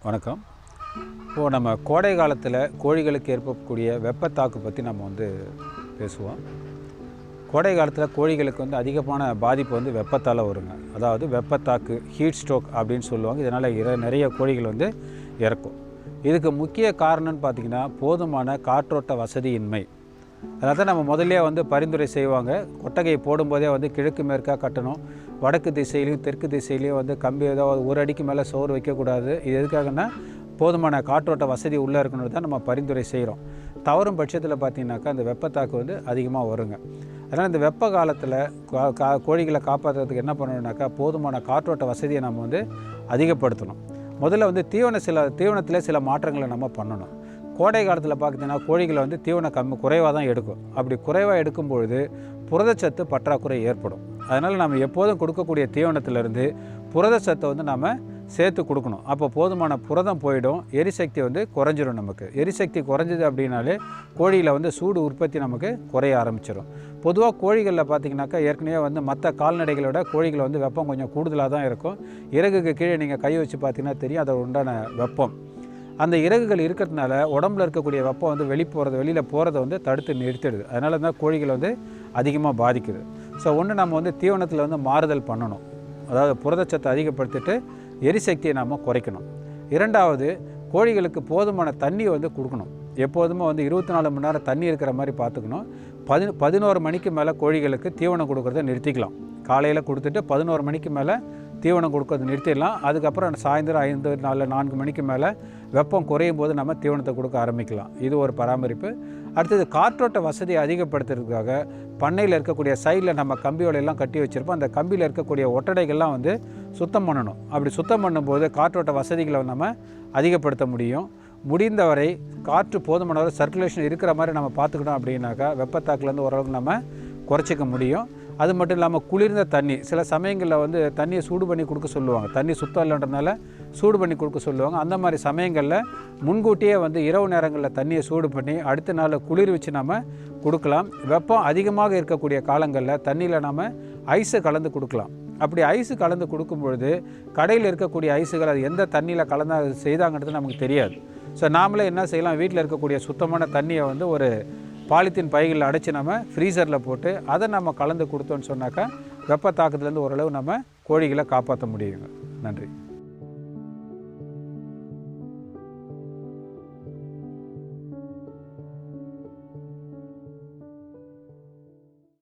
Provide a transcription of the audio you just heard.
வணக்கம். இப்போது நம்ம கோடை காலத்தில் கோழிகளுக்கு ஏற்படக்கூடிய வெப்பத்தாக்கு பற்றி நம்ம பேசுவோம். கோடை காலத்தில் கோழிகளுக்கு அதிகமான பாதிப்பு வெப்பத்தால் வருங்க. அதாவது வெப்பத்தாக்கு, ஹீட் ஸ்ட்ரோக் அப்படின்னு சொல்லுவாங்க. இதனால் நிறைய கோழிகள் இறக்கும். இதுக்கு முக்கிய காரணம்னு பார்த்திங்கன்னா போதுமான காற்றோட்ட வசதியின்மை. அதனால் தான் நம்ம முதல்ல பரிந்துரை செய்வாங்க. கொட்டகையை போடும்போதே கிழக்கு மேற்காக கட்டணும், வடக்கு திசையிலையும் தெற்கு திசையிலையும் கம்பி ஏதாவது ஒரு அடிக்கு மேலே சோறு வைக்கக்கூடாது. இது எதுக்காகனா போதுமான காற்றோட்ட வசதி உள்ளே இருக்கணும் தான் நம்ம பரிந்துரை செய்கிறோம். தவறும் பட்சத்தில் பார்த்திங்கனாக்கா அந்த வெப்பத்தாக்கு அதிகமாக வருங்க. அதனால் இந்த வெப்ப காலத்தில் கோழிகளை காப்பாற்றுறதுக்கு என்ன பண்ணணுன்னாக்கா போதுமான காற்றோட்ட வசதியை நம்ம அதிகப்படுத்தணும். முதல்ல தீவனத்தில் சில மாற்றங்களை நம்ம பண்ணணும். கோடை காலத்தில் பார்த்திங்கன்னா கோழிகளை தீவனம் குறைவாக தான் எடுக்கும். அப்படி குறைவாக எடுக்கும்பொழுது புரதச்சத்து பற்றாக்குறை ஏற்படும். அதனால் நம்ம எப்போதும் கொடுக்கக்கூடிய தீவனத்திலேருந்து புரதச்சத்தை நாம் சேர்த்து கொடுக்கணும். அப்போ போதுமான புரதம் போயிடும், எரிசக்தி குறைஞ்சிடும். நமக்கு எரிசக்தி குறைஞ்சிது அப்படின்னாலே கோழியில் சூடு உற்பத்தி நமக்கு குறைய ஆரம்பிச்சிடும். பொதுவாக கோழிகளில் பார்த்திங்கனாக்கா ஏற்கனவே மற்ற கால்நடைகளோட கோழிகள் வெப்பம் கொஞ்சம் கூடுதலாக தான் இருக்கும். இறகுக்கு கீழே நீங்கள் கை வச்சு பார்த்திங்கன்னா தெரியும் அதோட உண்டான வெப்பம். அந்த இறகுகள் இருக்கிறதுனால உடம்புல இருக்கக்கூடிய வெப்பம் வெளியில் போகிறத தடுத்து நிறுத்திடுது. அதனால தான் கோழிகள் அதிகமாக பாதிக்குது. ஸோ நம்ம தீவனத்தில் மாறுதல் பண்ணணும். அதாவது புரதச்சத்தை அதிகப்படுத்திட்டு எரிசக்தியை நாம் குறைக்கணும். இரண்டாவது, கோழிகளுக்கு போதுமான தண்ணி கொடுக்கணும். எப்போதுமே 24 மணி நேரம் தண்ணி இருக்கிற மாதிரி பார்த்துக்கணும். 11 மணிக்கு மேலே கோழிகளுக்கு தீவனம் கொடுக்குறத நிறுத்திக்கலாம். காலையில் கொடுத்துட்டு 11 மணிக்கு மேலே தீவனம் கொடுக்கறது நிறுத்திடலாம். அதுக்கப்புறம் சாயந்தரம் 4 மணிக்கு மேலே வெப்பம் குறையும் போது நம்ம தீவனத்தை கொடுக்க ஆரம்பிக்கலாம். இது ஒரு பராமரிப்பு. அடுத்தது, காற்றோட்ட வசதியை அதிகப்படுத்துறதுக்காக பண்ணையில் இருக்கக்கூடிய சைடில் நம்ம கம்பியோலையெல்லாம் கட்டி வச்சுருப்போம். அந்த கம்பியில் இருக்கக்கூடிய ஒட்டடைகள்லாம் சுத்தம் பண்ணணும். அப்படி சுத்தம் பண்ணும்போது காற்றோட்ட வசதிகளை நம்ம அதிகப்படுத்த முடியும். முடிந்தவரை காற்று போதுமானவரை சர்க்குலேஷன் இருக்கிற மாதிரி நம்ம பார்த்துக்கிட்டோம் அப்படின்னாக்கா வெப்பத்தாக்குலேருந்து ஓரளவுக்கு நம்ம குறைச்சிக்க முடியும். அது மட்டும் இல்லாமல் குளிர்ந்த தண்ணி, சில சமயங்களில் தண்ணியை சூடு பண்ணி கொடுக்க சொல்லுவாங்க. தண்ணி சுத்தம் இல்லைன்றதுனால சூடு பண்ணி கொடுக்க சொல்லுவாங்க. அந்த மாதிரி சமயங்களில் முன்கூட்டியே இரவு நேரங்களில் தண்ணியை சூடு பண்ணி அடுத்த நாள் குளிர் வச்சு நம்ம கொடுக்கலாம். வெப்பம் அதிகமாக இருக்கக்கூடிய காலங்களில் தண்ணியில் நம்ம ஐஸை கலந்து கொடுக்கலாம். அப்படி ஐஸு கலந்து கொடுக்கும்பொழுது கடையில் இருக்கக்கூடிய ஐஸுகள் அது எந்த தண்ணியில் கலந்து செய்தாங்கிறது நமக்கு தெரியாது. ஸோ நாமளே என்ன செய்யலாம், வீட்டில் இருக்கக்கூடிய சுத்தமான தண்ணியை ஒரு பாலித்தீன் பைகளில் அடைச்சி நம்ம ஃப்ரீசரில் போட்டு அதை நம்ம கலந்து கொடுத்தோன்னு சொன்னாக்கா வெப்ப தாக்கத்துலேருந்து ஓரளவு நம்ம கோழிகளை காப்பாற்ற முடியுங்க. நன்றி.